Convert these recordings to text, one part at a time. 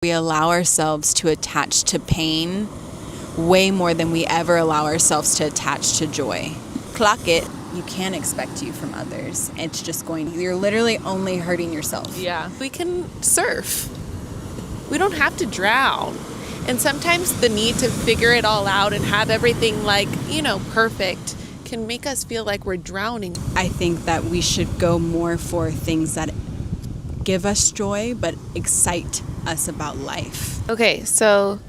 We allow ourselves to attach to pain way more than we ever allow ourselves to attach to joy. Clock it. You can't expect you from others. It's just you're literally only hurting yourself. Yeah. We can surf. We don't have to drown. And sometimes the need to figure it all out and have everything perfect can make us feel like we're drowning. I think that we should go more for things that give us joy but excite us about life. Okay, so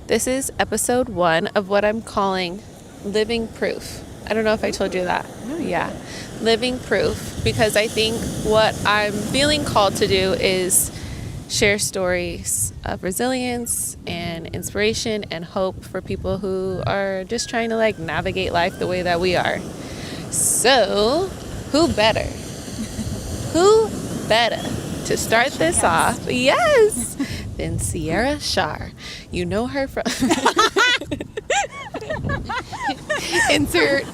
this is episode 1 of what I'm calling Living Proof. I don't know if I told you that. No, yeah. Living Proof, because I think what I'm feeling called to do is share stories of resilience and inspiration and hope for people who are just trying to navigate life the way that we are. So, who better to start this off, yes, than Ciera Shar. You know her from insert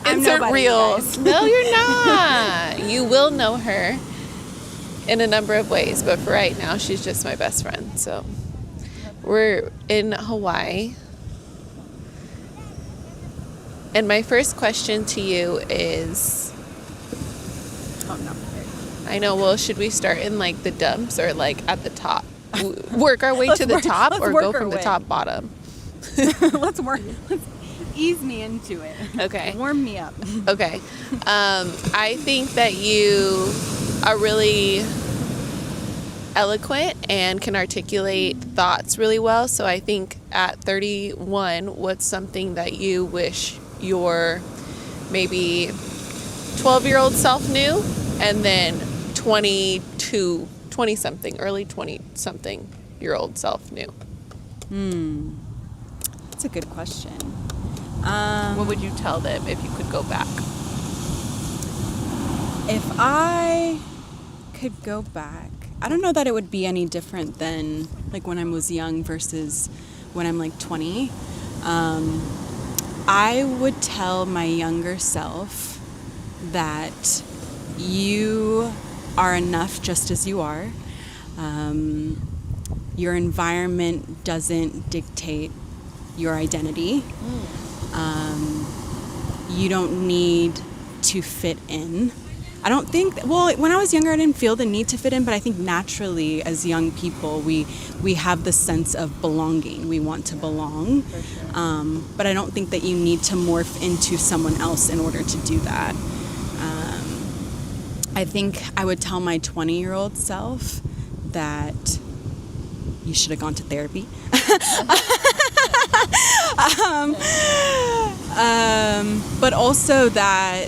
reels. No, you're not. You will know her in a number of ways, but for right now, she's just my best friend. So we're in Hawaii. And my first question to you is... Oh, no. I know, well, should we start in the dumps or at the top? Work our way to the top or go from the top bottom? Let's ease me into it. Okay. Warm me up. Okay. I think that you are really eloquent and can articulate thoughts really well. So I think at 31, what's something that you wish your maybe 12-year-old self knew, and then 20-something, early 20-something year old self knew? That's a good question. What would you tell them if you could go back? If I could go back, I don't know that it would be any different than when I was young versus when I'm 20. I would tell my younger self that you are enough just as you are. Your environment doesn't dictate your identity. You don't need to fit in. I don't think, when I was younger, I didn't feel the need to fit in, but I think naturally as young people, we have the sense of belonging. We want to belong. For sure. But I don't think that you need to morph into someone else in order to do that. I think I would tell my 20-year-old self that you should have gone to therapy. But also that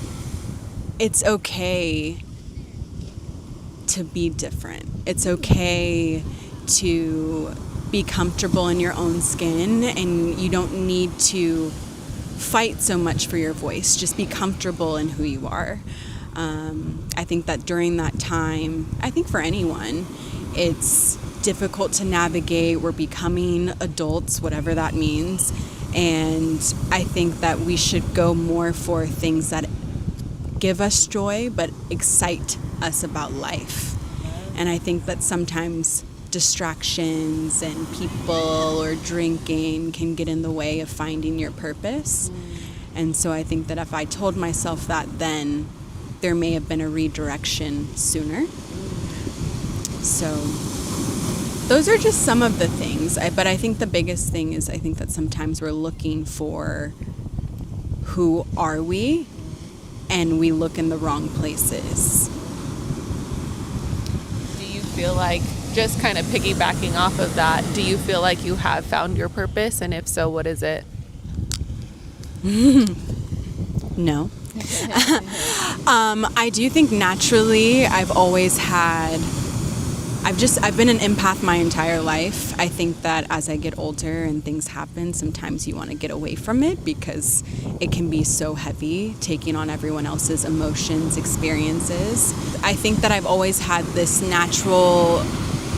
it's okay to be different. It's okay to be comfortable in your own skin, and you don't need to fight so much for your voice. Just be comfortable in who you are. I think that during that time, I think for anyone, it's difficult to navigate. We're becoming adults, whatever that means. And I think that we should go more for things that give us joy, but excite us about life. And I think that sometimes distractions and people or drinking can get in the way of finding your purpose. And so I think that if I told myself that then, there may have been a redirection sooner. So those are just some of the things. But I think the biggest thing is I think that sometimes we're looking for who are we, and we look in the wrong places. Do you feel like, just kind of piggybacking off of that, do you feel like you have found your purpose? And if so, what is it? No. I do think naturally I've been an empath my entire life. I think that as I get older and things happen, sometimes you want to get away from it because it can be so heavy, taking on everyone else's emotions, experiences. I think that I've always had this natural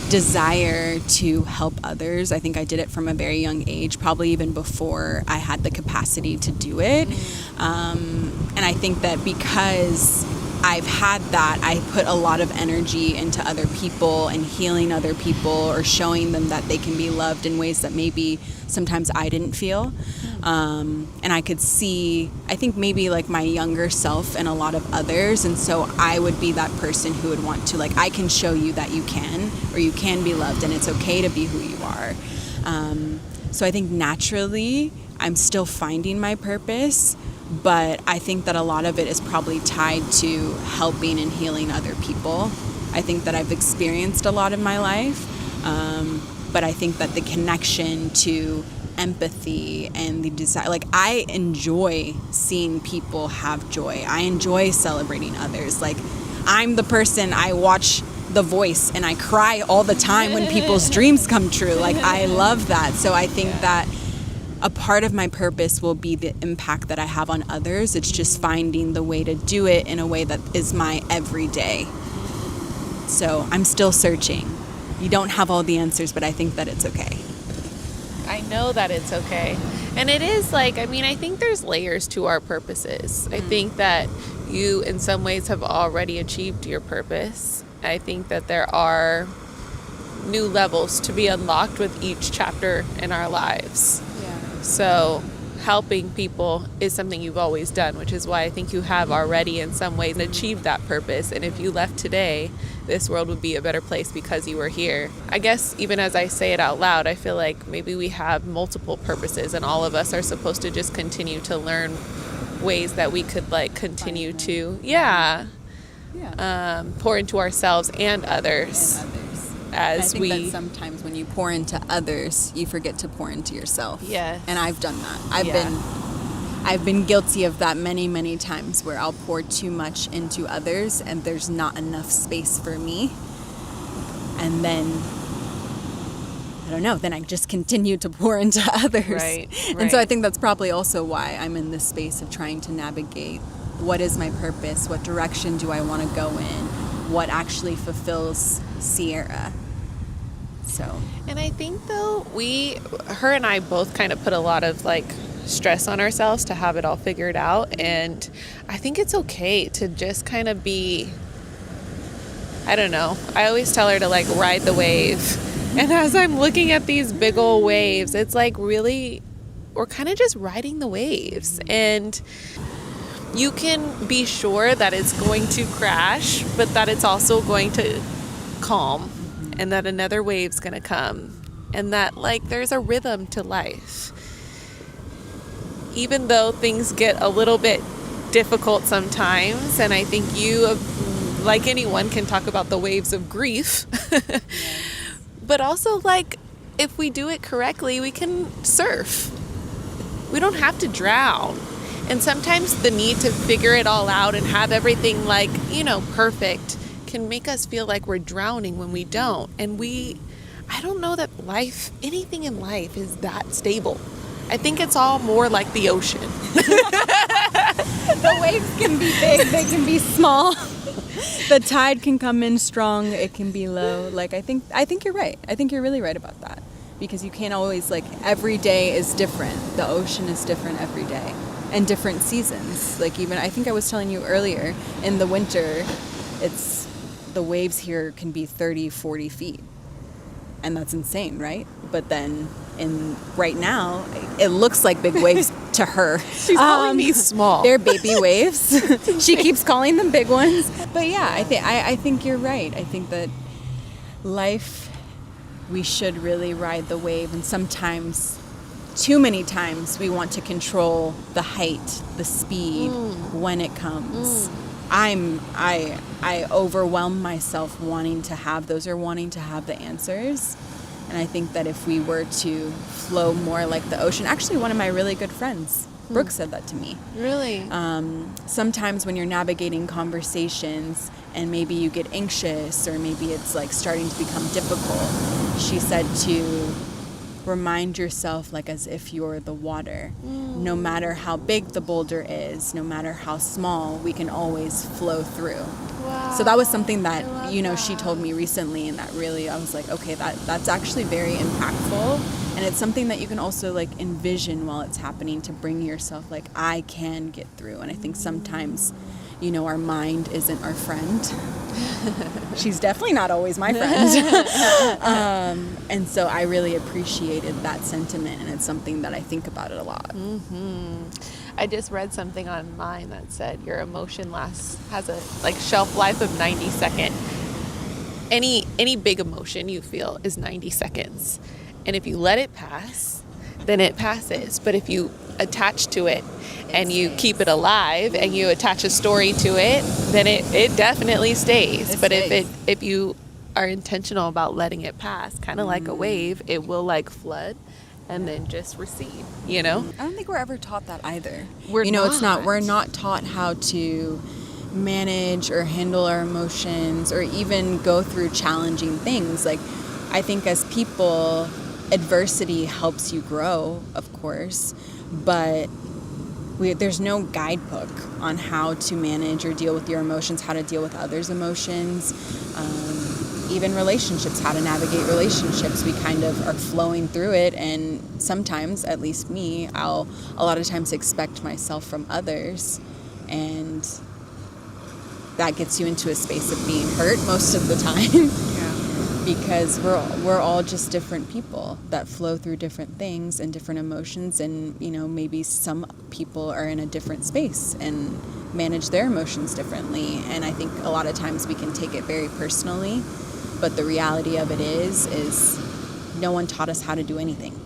desire to help others. I think I did it from a very young age, probably even before I had the capacity to do it. And I think that because I've had that, I put a lot of energy into other people and healing other people or showing them that they can be loved in ways that maybe sometimes I didn't feel. And I could see, I think maybe like my younger self and a lot of others. And so I would be that person who would want to, like, I can show you that you can, or you can be loved and it's okay to be who you are. So I think naturally I'm still finding my purpose, but I think that a lot of it is probably tied to helping and healing other people. I think that I've experienced a lot in my life, but I think that the connection to empathy and the desire, like, I enjoy seeing people have joy. I enjoy celebrating others. Like, I'm the person, I watch The Voice and I cry all the time when people's dreams come true. Like, I love that. So I think that a part of my purpose will be the impact that I have on others. It's just finding the way to do it in a way that is my everyday. So I'm still searching. You don't have all the answers, but I think that it's okay. I know that it's okay. And it is like, I mean, I think there's layers to our purposes. I think that you, in some ways, have already achieved your purpose. I think that there are new levels to be unlocked with each chapter in our lives. So helping people is something you've always done, which is why I think you have already in some ways achieved that purpose. And if you left today, this world would be a better place because you were here. I guess even as I say it out loud, I feel like maybe we have multiple purposes and all of us are supposed to just continue to learn ways that we could like continue to, pour into ourselves and others. As I think that sometimes when you pour into others, you forget to pour into yourself. Yes. And I've done that. I've been guilty of that many, many times where I'll pour too much into others and there's not enough space for me. And then, I don't know, then I just continue to pour into others. Right. And so I think that's probably also why I'm in this space of trying to navigate what is my purpose, what direction do I want to go in, what actually fulfills Ciera. So. And I think though, her and I both kind of put a lot of like stress on ourselves to have it all figured out. And I think it's okay to just kind of be, I don't know. I always tell her to like ride the wave. And as I'm looking at these big old waves, it's like really, we're kind of just riding the waves. And you can be sure that it's going to crash, but that it's also going to calm. And that another wave's gonna come, and that like there's a rhythm to life. Even though things get a little bit difficult sometimes, and I think you, like anyone, can talk about the waves of grief, but also like if we do it correctly, we can surf. We don't have to drown. And sometimes the need to figure it all out and have everything like, perfect can make us feel like we're drowning when we don't. And I don't know that anything in life is that stable. I think it's all more like the ocean. The waves can be big, they can be small. The tide can come in strong, it can be low. Like I think you're right. I think you're really right about that. Because you can't always, like, every day is different. The ocean is different every day. And different seasons. Like even, I think I was telling you earlier, in the winter, the waves here can be 30, 40 feet. And that's insane, right? But then right now, it looks like big waves to her. She's calling these small. They're baby waves. She keeps calling them big ones. But yeah, I think you're right. I think that life, we should really ride the wave. And sometimes, too many times, we want to control the height, the speed, when it comes. I overwhelm myself wanting to have the answers. And I think that if we were to flow more like the ocean, actually one of my really good friends, Brooke, said that to me. Really? Sometimes when you're navigating conversations and maybe you get anxious or maybe it's like starting to become difficult, she said to remind yourself like as if you're the water. No matter how big the boulder is, no matter how small, we can always flow through. Wow. So that was something that, she told me recently, and that really, I was like, okay, that's actually very impactful. And it's something that you can also like envision while it's happening to bring yourself like, I can get through. And I think sometimes, our mind isn't our friend. She's definitely not always my friend. And so I really appreciated that sentiment, and it's something that I think about it a lot. I just read something online that said your emotion has a shelf life of 90 seconds. Any big emotion you feel is 90 seconds. And if you let it pass, then it passes. But if you attach to it and you keep it alive and you attach a story to it, then it definitely stays. But if you are intentional about letting it pass, kind of like a wave, it will flood and then just recede, I don't think we're ever taught that either. We're not taught how to manage or handle our emotions or even go through challenging things. I think as people, adversity helps you grow, of course, but there's no guidebook on how to manage or deal with your emotions, how to deal with others' emotions, even relationships, how to navigate relationships. We kind of are flowing through it, and sometimes, at least me, I'll a lot of times expect myself from others, and that gets you into a space of being hurt most of the time. Because we're all just different people that flow through different things and different emotions, and maybe some people are in a different space and manage their emotions differently, and I think a lot of times we can take it very personally, but the reality of it is no one taught us how to do anything.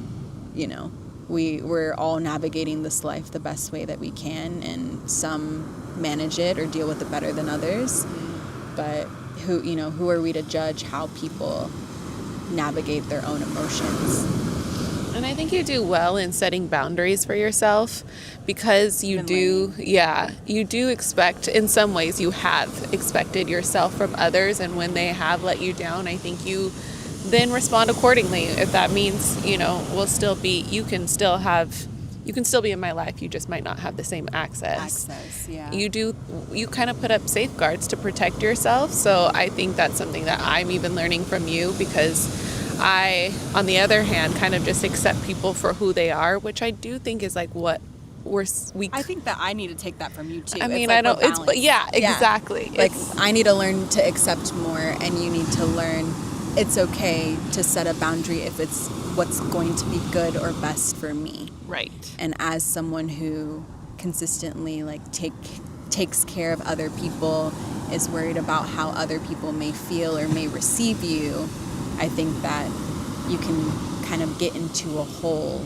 We're all navigating this life the best way that we can, and some manage it or deal with it better than others, but who are we to judge how people navigate their own emotions? And I think you do well in setting boundaries for yourself, because you do expect, in some ways you have expected yourself from others, and when they have let you down, I think you then respond accordingly. If that means, you can still be in my life, you just might not have the same access. Yeah. You kind of put up safeguards to protect yourself. So I think that's something that I'm even learning from you, because I, on the other hand, kind of just accept people for who they are, which I do think is what I think that I need to take that from you too. I mean, exactly. I need to learn to accept more, and you need to learn it's okay to set a boundary if it's what's going to be good or best for me. Right. And as someone who consistently takes care of other people, is worried about how other people may feel or may receive you, I think that you can kind of get into a hole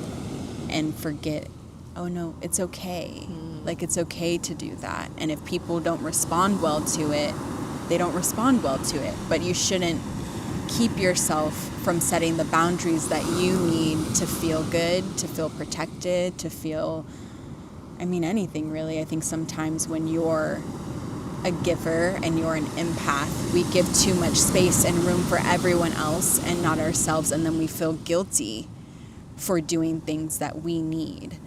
and forget, oh no, it's okay. It's okay to do that. And if people don't respond well to it, they don't respond well to it. But you shouldn't keep yourself from setting the boundaries that you need to feel good, to feel protected, to feel, anything really. I think sometimes when you're a giver and you're an empath, we give too much space and room for everyone else and not ourselves, and then we feel guilty for doing things that we need.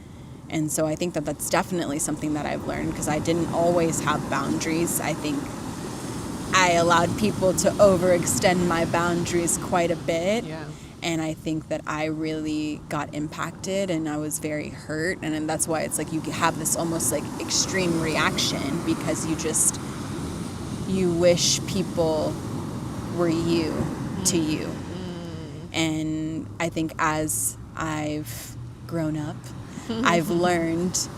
And so I think that that's definitely something that I've learned, because I didn't always have boundaries. I think I allowed people to overextend my boundaries quite a bit. Yeah. And I think that I really got impacted, and I was very hurt. And that's why it's you have this almost extreme reaction, because you wish people were you to you. And I think as I've grown up, I've learned,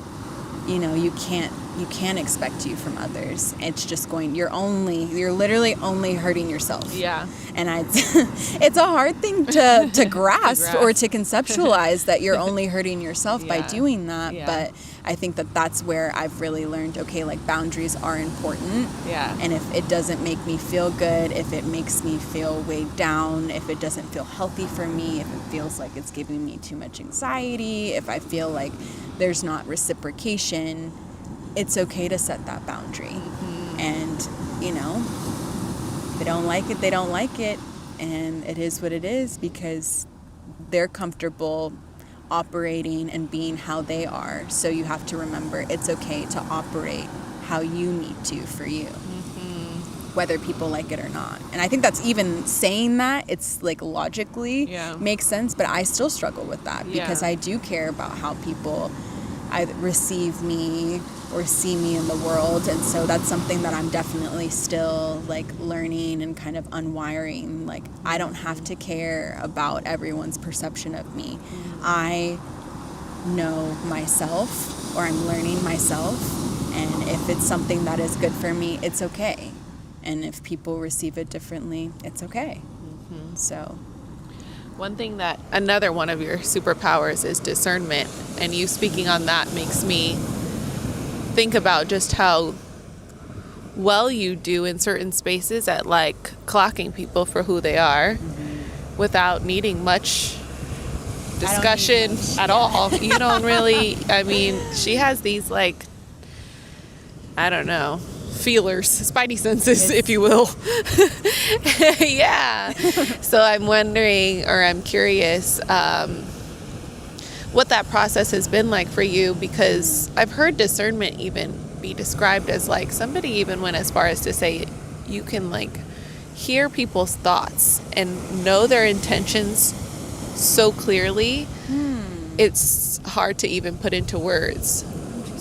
you can't expect you from others. It's just you're literally only hurting yourself. Yeah. And it's a hard thing to grasp or to conceptualize that you're only hurting yourself by doing that. Yeah. But I think that that's where I've really learned, okay, boundaries are important. Yeah. And if it doesn't make me feel good, if it makes me feel weighed down, if it doesn't feel healthy for me, if it feels like it's giving me too much anxiety, if I feel like there's not reciprocation, it's okay to set that boundary. And, if they don't like it, they don't like it. And it is what it is, because they're comfortable operating and being how they are. So you have to remember it's okay to operate how you need to for you, whether people like it or not. And I think that's even saying that, it's logically makes sense, but I still struggle with that, because I do care about how people either receive me or see me in the world. And so that's something that I'm definitely still like learning and kind of unwiring. Like, I don't have to care about everyone's perception of me. I know myself, or I'm learning myself, and if it's something that is good for me, it's okay. And if people receive it differently, it's okay. So Another one of your superpowers is discernment, and you speaking on that makes me think about just how well you do in certain spaces at like clocking people for who they are without needing much discussion at all. You don't really, I mean, she has these like, I don't know, feelers, spidey senses, if you will. Yeah. So I'm wondering, or I'm curious, what that process has been like for you, because I've heard discernment even be described as like, somebody even went as far as to say you can like hear people's thoughts and know their intentions so clearly, it's hard to even put into words.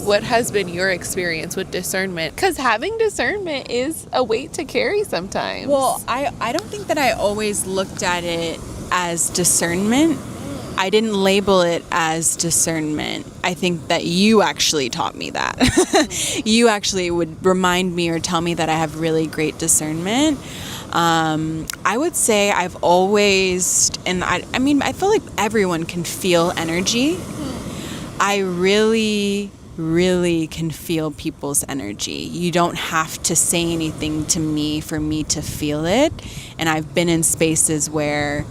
What has been your experience with discernment? Because having discernment is a weight to carry sometimes. Well, I don't think that I always looked at it as discernment. I didn't label it as discernment. I think that you actually taught me that. You actually would remind me or tell me that I have really great discernment. I would say I've always, and I mean, I feel like everyone can feel energy. I really can feel people's energy. You don't have to say anything to me for me to feel it. And I've been in spaces where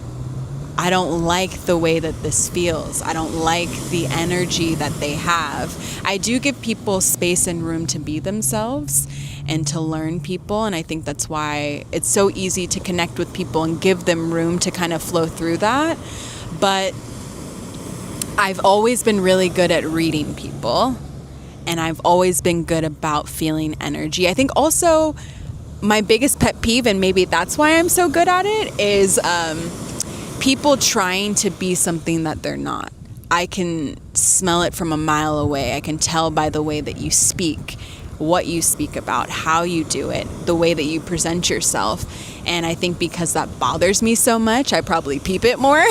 I don't like the way that this feels. I don't like the energy that they have. I do give people space and room to be themselves and to learn people. And I think that's why it's so easy to connect with people and give them room to kind of flow through that. But I've always been really good at reading people. And I've always been good about feeling energy. I think also my biggest pet peeve, and maybe that's why I'm so good at it, is people trying to be something that they're not. I can smell it from a mile away. I can tell by the way that you speak, what you speak about, how you do it, the way that you present yourself. And I think because that bothers me so much, I probably peep it more.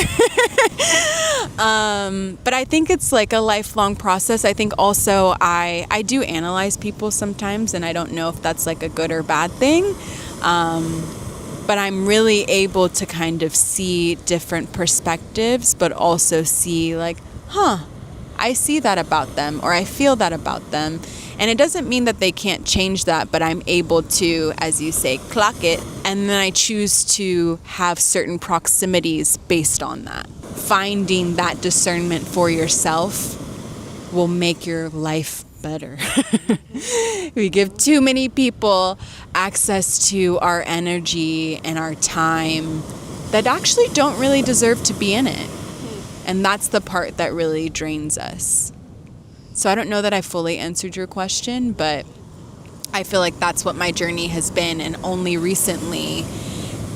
But I think it's like a lifelong process. I think also I do analyze people sometimes, and I don't know if that's like a good or bad thing. But I'm really able to kind of see different perspectives, but also see like, I see that about them, or I feel that about them. And it doesn't mean that they can't change that, but I'm able to, as you say, clock it. And then I choose to have certain proximities based on that. Finding that discernment for yourself will make your life better. We give too many people access to our energy and our time that actually don't really deserve to be in it. And that's the part that really drains us. So I don't know that I fully answered your question, but I feel like that's what my journey has been. And only recently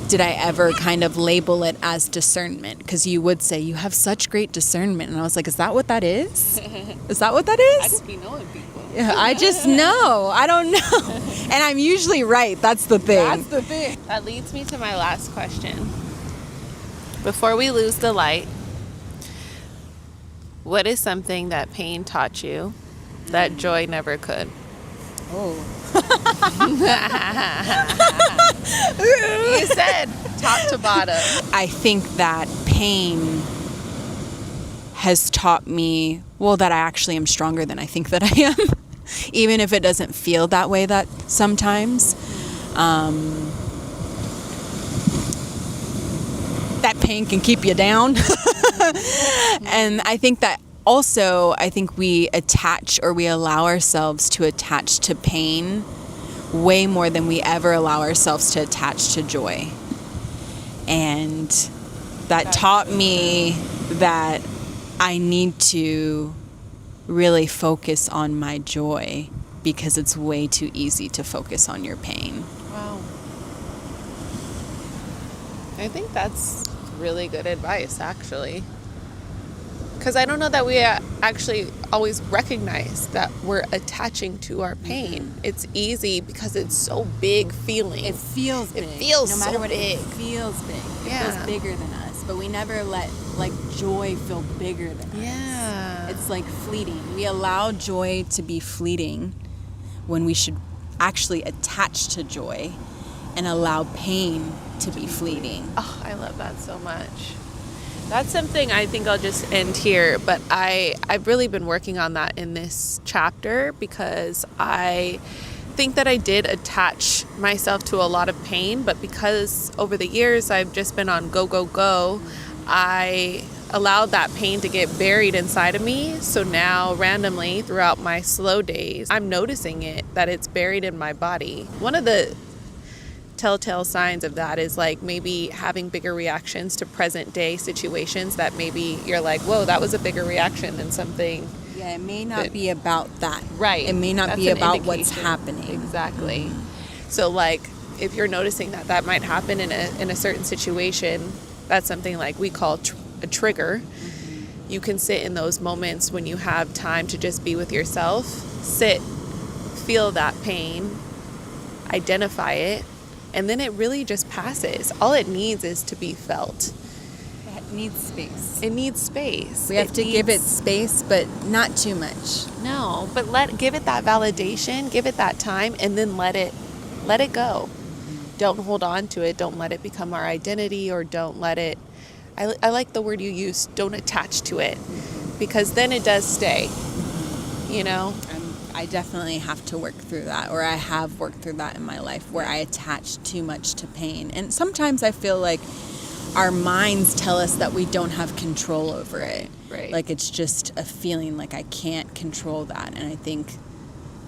did I ever kind of label it as discernment, because you would say you have such great discernment. And I was like, is that what that is? Is that what that is? I just be knowing people. Yeah, I just know. I don't know. And I'm usually right. That's the thing. That's the thing. That leads me to my last question. Before we lose the light, what is something that pain taught you that joy never could? Oh. You said top to bottom. I think that pain has taught me, well, that I actually am stronger than I think that I am. Even if it doesn't feel that way that sometimes. That pain can keep you down. And I think that also, I think we attach, or we allow ourselves to attach to pain way more than we ever allow ourselves to attach to joy. And that taught me that I need to really focus on my joy, because it's way too easy to focus on your pain. Wow. I think that's really good advice, actually. Because I don't know that we actually always recognize that we're attaching to our pain. It's easy because it's so big feeling. It feels big. It feels no matter so what big. It feels big. It Yeah. feels bigger than us. But we never let like joy feel bigger than us. Yeah. It's like fleeting. We allow joy to be fleeting when we should actually attach to joy and allow pain to be fleeting. Oh, I love that so much. That's something I think I'll just end here, but I've really been working on that in this chapter because I think that I did attach myself to a lot of pain, but because over the years I've just been on go, go, go, I allowed that pain to get buried inside of me. So now randomly throughout my slow days, I'm noticing it, that it's buried in my body. One of the telltale signs of that is like maybe having bigger reactions to present day situations that maybe you're like, whoa, that was a bigger reaction than something. Yeah, it may not be about that. Right. It may not That's be an about what's indication. happening. Exactly. So like if you're noticing that that might happen in a certain situation, that's something like we call a trigger. You can sit in those moments when you have time to just be with yourself, sit, feel that pain, identify it, and then it really just passes. All it needs is to be felt. It needs space. It needs space. We have to give it space, but not too much. No, but give it that validation, give it that time, and then let it go. Don't hold on to it. Don't let it become our identity, or don't let it. I like the word you used. Don't attach to it, because then it does stay. You know. I definitely have to work through that, or I have worked through that in my life where I attach too much to pain. And sometimes I feel like our minds tell us that we don't have control over it. Right. Like it's just a feeling like I can't control that. And I think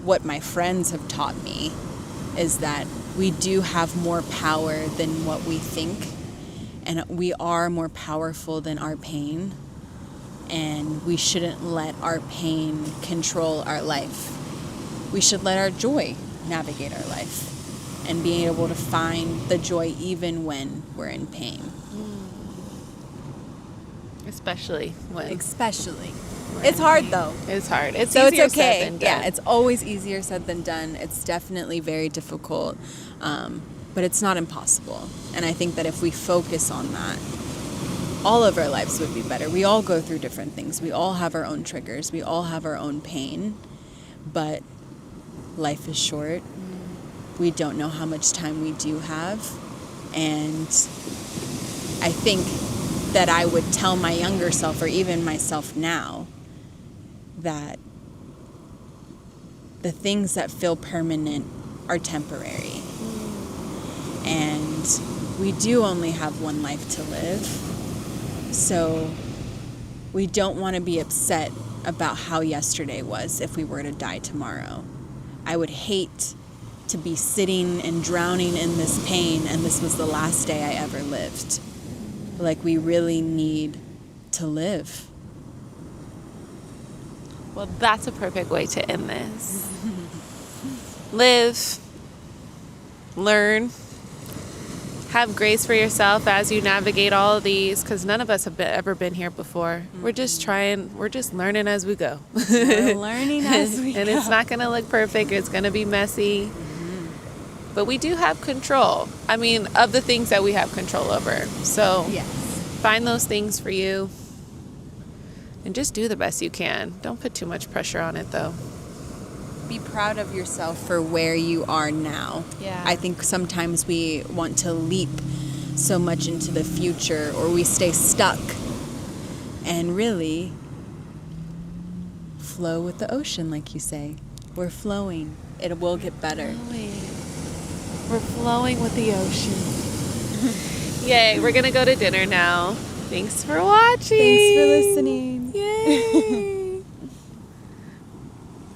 what my friends have taught me is that we do have more power than what we think. And we are more powerful than our pain. And we shouldn't let our pain control our life. We should let our joy navigate our life and being able to find the joy even when we're in pain. Especially when. It's hard though. It's hard. It's So easier it's okay. said than done. Yeah, it's always easier said than done. It's definitely very difficult, but it's not impossible. And I think that if we focus on that, all of our lives would be better. We all go through different things. We all have our own triggers. We all have our own pain, but life is short. We don't know how much time we do have. And I think that I would tell my younger self, or even myself now, that the things that feel permanent are temporary. And we do only have one life to live. So we don't want to be upset about how yesterday was if we were to die tomorrow. I would hate to be sitting and drowning in this pain and this was the last day I ever lived. Like, we really need to live. Well, that's a perfect way to end this. Live, learn, have grace for yourself as you navigate all of these, because none of us have ever been here before. We're just learning as we go. We're learning as we go. And it's not going to look perfect. It's going to be messy. But we do have control. I mean, of the things that we have control over. So Yes. find those things for you and just do the best you can. Don't put too much pressure on it, though. Be proud of yourself for where you are now. Yeah. I think sometimes we want to leap so much into the future, or we stay stuck. And really, flow with the ocean, like you say. We're flowing. It will get better. We're flowing with the ocean. Yay, we're going to go to dinner now. Thanks for watching. Thanks for listening. Yay.